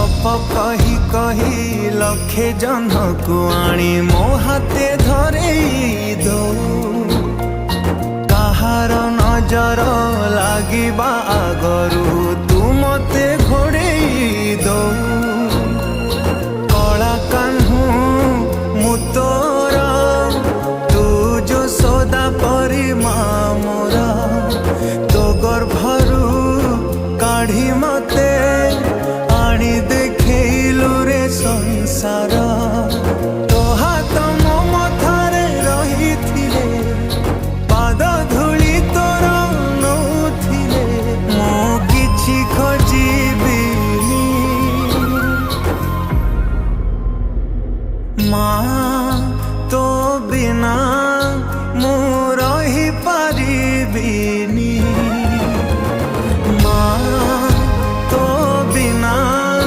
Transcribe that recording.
गप कही कही लक्षे जन को आनी मो हाथे धरे दो कहार नजर लागिबा आगरू तू मते घोड़े